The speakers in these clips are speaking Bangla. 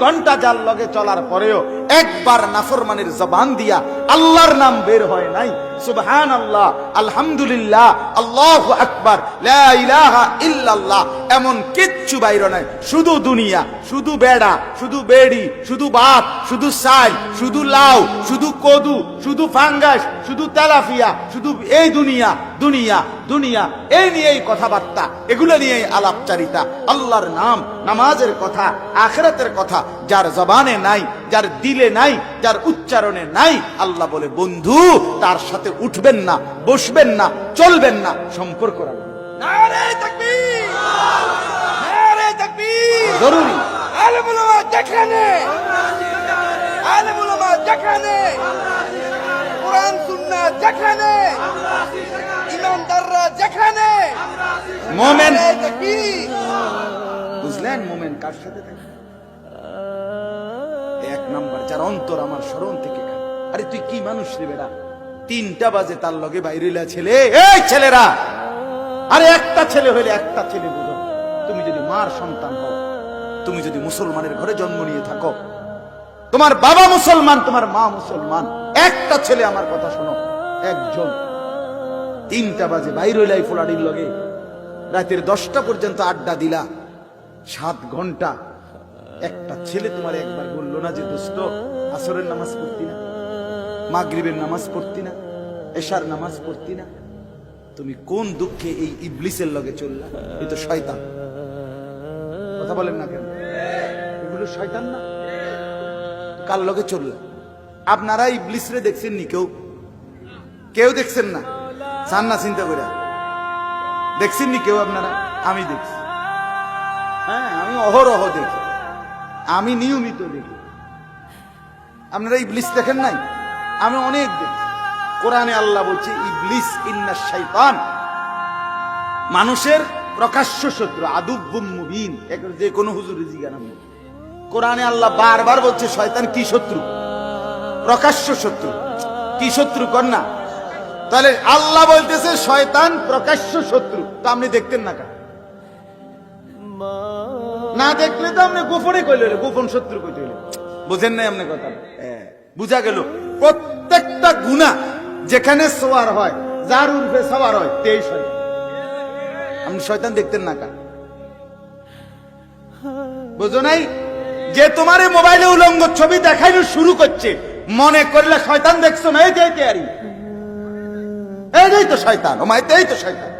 ঘন্টা যার লগে চলার পরেও একবার নাফরমানের জবান দিয়া আল্লাহর নাম বের হয় নাই। সুবহানাল্লাহ, আলহামদুলিল্লাহ, আল্লাহু আকবার, লা ইলাহা ইল্লাল্লাহ, এমন কিচ্ছু বাইরে নাই। শুধু দুনিয়া, শুধু বেড়া, শুধু বেড়ি, শুধু ভাত, শুধু চাল, শুধু লাউ, শুধু কদু, শুধু ফাঙ্গাস, শুধু তেলাফিয়া, শুধু এই দুনিয়া দুনিয়া দুনিয়া, এই নিয়েই কথাবার্তা, এগুলো নিয়েই আলাপচারিতা। আল্লাহর নাম, নামাজের কথা, আখিরাতের কথা যার জবানে নাই, যার দিলে নাই, যার উচ্চারণে নাই, আল্লাহ বলে বন্ধু তার সাথে উঠবেন না, বসবেন না, চলবেন না, সম্পর্ক রাখবেন। নারে তাকবীর, নারে তাকবীর। জরুরি। আলেম উলামা যেখানে, আলেম উলামা যেখানে, কোরআন সুন্নাহ যেখানে, ইমানদাররা যেখানে, মোমেন, নারে তাকবীর। বুঝলেন মোমেন কার সাথে থাকে? এক নাম্বার, যার অন্তর আমার স্মরণ থেকে খায়। আরে তুই কি মানুষ রে বেটা, 3টা বাজে তার লগে বাইরেলা ছেলে, এই ছেলেরা, আরে একটা ছেলে হইলে একটা ছেলে বুঝো। তুমি যদি মার সন্তান হও, তুমি যদি মুসলমানের ঘরে জন্ম নিয়ে থাকো, তোমার বাবা মুসলমান, তোমার মা মুসলমান, একটা ছেলে, আমার কথা শোনো, একজন 3টা বাজে বাইর হইলাই ফোলাডির লগে, রাতের 10টা পর্যন্ত আড্ডা দিলা, 7 ঘন্টা, একটা ছেলে তোমার একবার বললো না যে দোস্ত আসরের নামাজ পড়তি না, মাগরিবের নামাজ পড়তি না, এশার নামাজ পড়তি না? তুমি কোন দুঃখে এই ইবলিসের লগে চললা? এই তো শয়তান। কথা বলেন না কেন? এগুলো শয়তান না? কার লগে চললা? আপনারা ইবলিস রে দেখছেন নি? কেউ কেউ দেখছেন না? চান না চিন্তা করে দেখছেন নি কেউ আপনারা? আমি দেখছি, হ্যাঁ, আমি অহরহ দেখি, আমি নিয়মিত দেখি। আপনারা ইবলিস দেখেন নাই? আমি অনেক দেখি। কোরআনে আল্লাহ বলছে ইবলিস ইন্নাশ শাইতান, মানুষের প্রকাশ্য শত্রু, আদুব্বুম মুবিন। যে কোনো হুজুরে জিজ্ঞাসা করুন, কোরআনে আল্লাহ বারবার বলছে শয়তান কি শত্রু? প্রকাশ্য শত্রু। কি শত্রু কর না? তাহলে আল্লাহ বলতেছে শয়তান প্রকাশ্য শত্রু, তা আপনি দেখতেন না কেন? না দেখলে তো আপনি গোপনে কইলে, গোপন শত্রু কইতে হইলে। বুঝেন নাই আপনি কথা? বুঝা গেল। প্রত্যেকটা গুনাহ যেখানে সওয়ার হয়, যার উর্ফে সওয়ার হয়, তেই শয়তান। আপনি শয়তান দেখতেন না কেন? বুঝো নাই? যে তোমার মোবাইলে উলঙ্গ ছবি দেখাইলো শুরু করছে, মনে করলে শয়তান দেখছো না? এই তো শয়তান, ও মাইতে, এই তো শয়তান।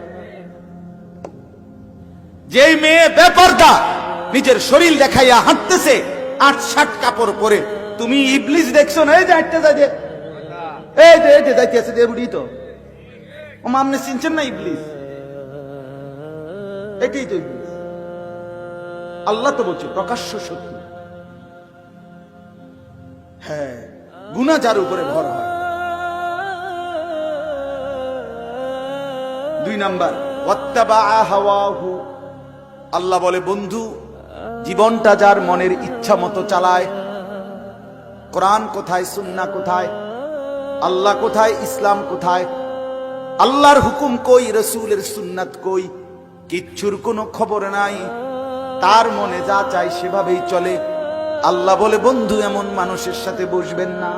যেই মেয়ে বেপরদা নিজের শরীর দেখাইয়া হাঁটতেছে 8-7 কাপড় পরে, তুমি ইবলিস দেখছো না? এই যে হাঁটতে যায়, এই যে যাইতে আছে, বুড়ি তো ও আপনি চিনছেন না? ইবলিস, এটাই তো ইবলিস। আল্লাহ তো বলছে প্রকাশ্য শত্রু। হ্যাঁ, গুনাহ যার উপরে ভর হয়। 2 নাম্বার, ওয়াত্তাবা হাওয়াহু। আল্লাহ বলে বন্ধু, জীবনটা যার মনের ইচ্ছা মতো চালায়। কোরআন কোথায়, সুন্নাহ কোথায়, আল্লাহ কোথায়, ইসলাম কোথায়, আল্লাহর হুকুম কই, রাসূলের সুন্নাত কই, কিচ্ছুর কোনো খবর নাই। তার মনে যা চাই সেভাবেই চলে। আল্লাহ বলে বন্ধু এমন মানুষের সাথে বসবেন না।